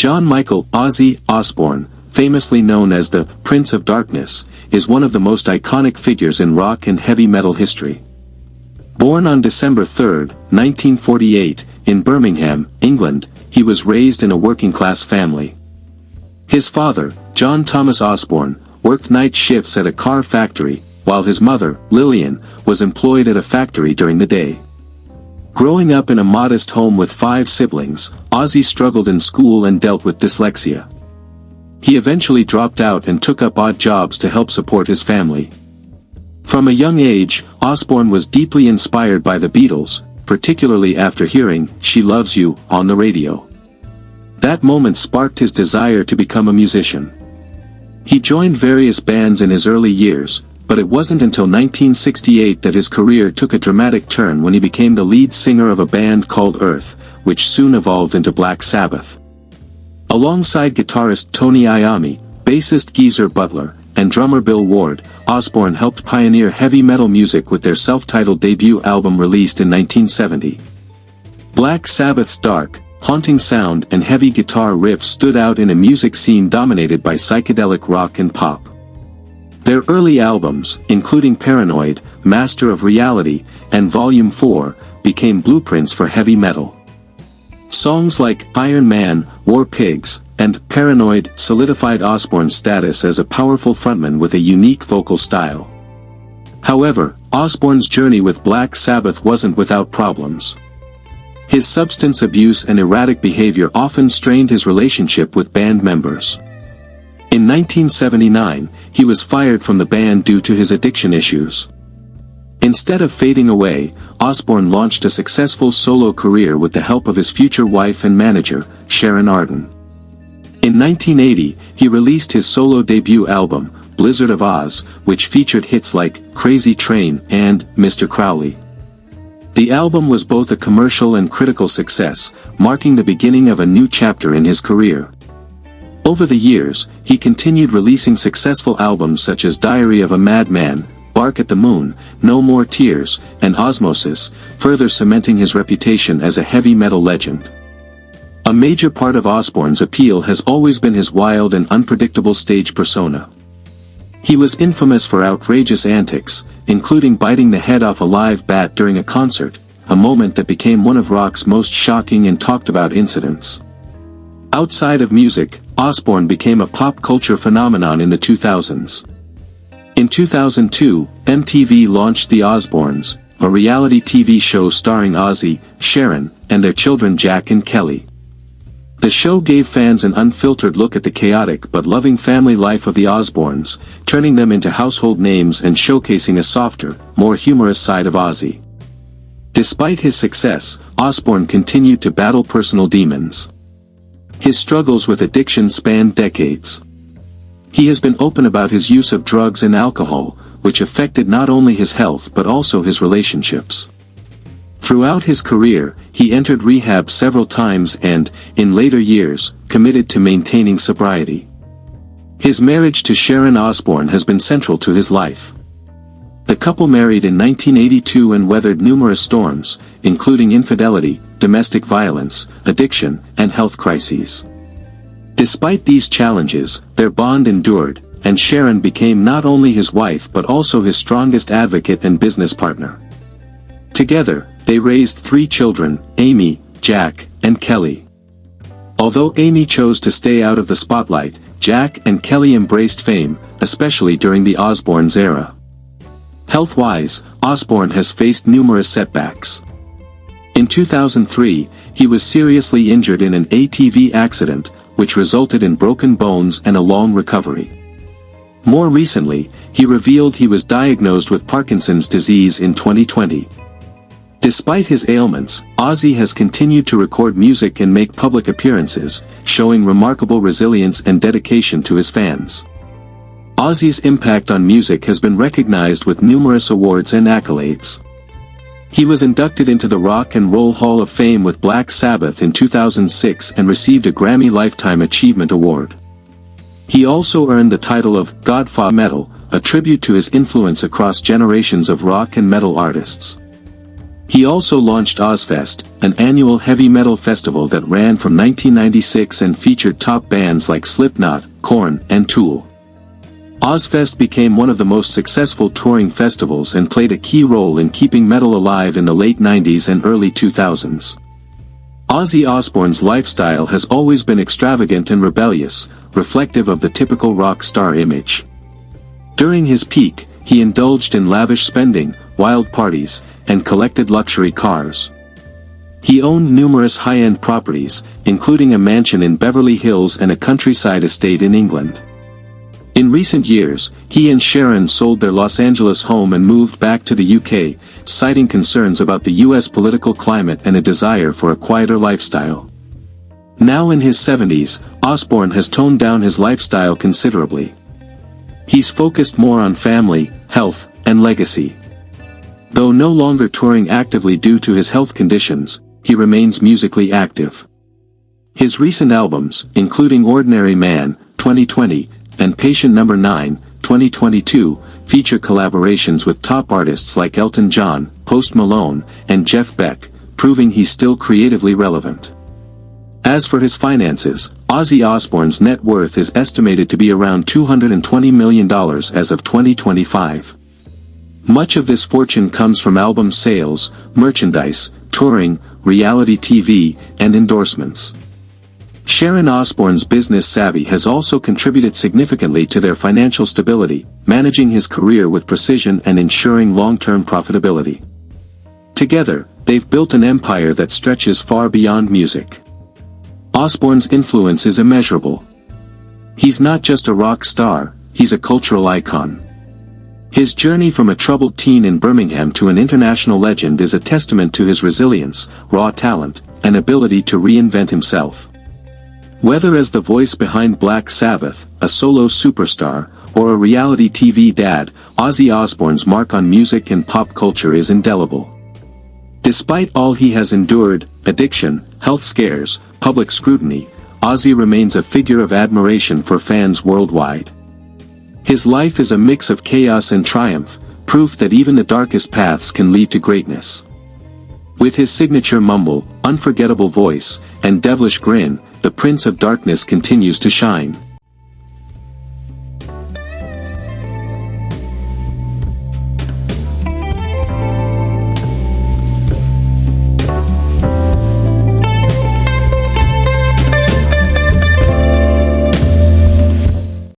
John Michael Ozzy Osbourne, famously known as the Prince of Darkness, is one of the most iconic figures in rock and heavy metal history. Born on December 3, 1948, in Birmingham, England, he was raised in a working-class family. His father, John Thomas Osbourne, worked night shifts at a car factory, while his mother, Lillian, was employed at a factory during the day. Growing up in a modest home with 5 siblings, Ozzy struggled in school and dealt with dyslexia. He eventually dropped out and took up odd jobs to help support his family. From a young age, Osbourne was deeply inspired by the Beatles, particularly after hearing "She Loves You" on the radio. That moment sparked his desire to become a musician. He joined various bands in his early years, but it wasn't until 1968 that his career took a dramatic turn when he became the lead singer of a band called Earth, which soon evolved into Black Sabbath. Alongside guitarist Tony Iommi, bassist Geezer Butler, and drummer Bill Ward, Osbourne helped pioneer heavy metal music with their self-titled debut album released in 1970. Black Sabbath's dark, haunting sound and heavy guitar riffs stood out in a music scene dominated by psychedelic rock and pop. Their early albums, including Paranoid, Master of Reality, and Volume 4, became blueprints for heavy metal. Songs like Iron Man, War Pigs, and Paranoid solidified Osbourne's status as a powerful frontman with a unique vocal style. However, Osbourne's journey with Black Sabbath wasn't without problems. His substance abuse and erratic behavior often strained his relationship with band members. In 1979, he was fired from the band due to his addiction issues. Instead of fading away, Osbourne launched a successful solo career with the help of his future wife and manager, Sharon Arden. In 1980, he released his solo debut album, Blizzard of Oz, which featured hits like Crazy Train and Mr. Crowley. The album was both a commercial and critical success, marking the beginning of a new chapter in his career. Over the years, he continued releasing successful albums such as Diary of a Madman, Bark at the Moon, No More Tears, and Osmosis, further cementing his reputation as a heavy metal legend. A major part of Osbourne's appeal has always been his wild and unpredictable stage persona. He was infamous for outrageous antics, including biting the head off a live bat during a concert, a moment that became one of rock's most shocking and talked about incidents. Outside of music, Osbourne became a pop culture phenomenon in the 2000s. In 2002, MTV launched The Osbournes, a reality TV show starring Ozzy, Sharon, and their children Jack and Kelly. The show gave fans an unfiltered look at the chaotic but loving family life of the Osbournes, turning them into household names and showcasing a softer, more humorous side of Ozzy. Despite his success, Osbourne continued to battle personal demons. His struggles with addiction spanned decades. He has been open about his use of drugs and alcohol, which affected not only his health but also his relationships. Throughout his career, he entered rehab several times and, in later years, committed to maintaining sobriety. His marriage to Sharon Osbourne has been central to his life. The couple married in 1982 and weathered numerous storms, including infidelity, domestic violence, addiction, and health crises. Despite these challenges, their bond endured, and Sharon became not only his wife but also his strongest advocate and business partner. Together, they raised 3 children, Amy, Jack, and Kelly. Although Amy chose to stay out of the spotlight, Jack and Kelly embraced fame, especially during the Osbournes era. Health-wise, Osbourne has faced numerous setbacks. In 2003, he was seriously injured in an ATV accident, which resulted in broken bones and a long recovery. More recently, he revealed he was diagnosed with Parkinson's disease in 2020. Despite his ailments, Ozzy has continued to record music and make public appearances, showing remarkable resilience and dedication to his fans. Ozzy's impact on music has been recognized with numerous awards and accolades. He was inducted into the Rock and Roll Hall of Fame with Black Sabbath in 2006 and received a Grammy Lifetime Achievement Award. He also earned the title of Godfather Metal, a tribute to his influence across generations of rock and metal artists. He also launched Ozzfest, an annual heavy metal festival that ran from 1996 and featured top bands like Slipknot, Korn, and Tool. Ozzfest became one of the most successful touring festivals and played a key role in keeping metal alive in the late 90s and early 2000s. Ozzy Osbourne's lifestyle has always been extravagant and rebellious, reflective of the typical rock star image. During his peak, he indulged in lavish spending, wild parties, and collected luxury cars. He owned numerous high-end properties, including a mansion in Beverly Hills and a countryside estate in England. In recent years, he and Sharon sold their Los Angeles home and moved back to the UK, citing concerns about the US political climate and a desire for a quieter lifestyle. Now in his 70s, Osbourne has toned down his lifestyle considerably. He's focused more on family, health, and legacy. Though no longer touring actively due to his health conditions, he remains musically active. His recent albums, including Ordinary Man, 2020, and Patient No. 9, 2022, feature collaborations with top artists like Elton John, Post Malone, and Jeff Beck, proving he's still creatively relevant. As for his finances, Ozzy Osbourne's net worth is estimated to be around $220 million as of 2025. Much of this fortune comes from album sales, merchandise, touring, reality TV, and endorsements. Sharon Osbourne's business savvy has also contributed significantly to their financial stability, managing his career with precision and ensuring long-term profitability. Together, they've built an empire that stretches far beyond music. Osbourne's influence is immeasurable. He's not just a rock star, he's a cultural icon. His journey from a troubled teen in Birmingham to an international legend is a testament to his resilience, raw talent, and ability to reinvent himself. Whether as the voice behind Black Sabbath, a solo superstar, or a reality TV dad, Ozzy Osbourne's mark on music and pop culture is indelible. Despite all he has endured, addiction, health scares, public scrutiny, Ozzy remains a figure of admiration for fans worldwide. His life is a mix of chaos and triumph, proof that even the darkest paths can lead to greatness. With his signature mumble, unforgettable voice, and devilish grin, the Prince of Darkness continues to shine.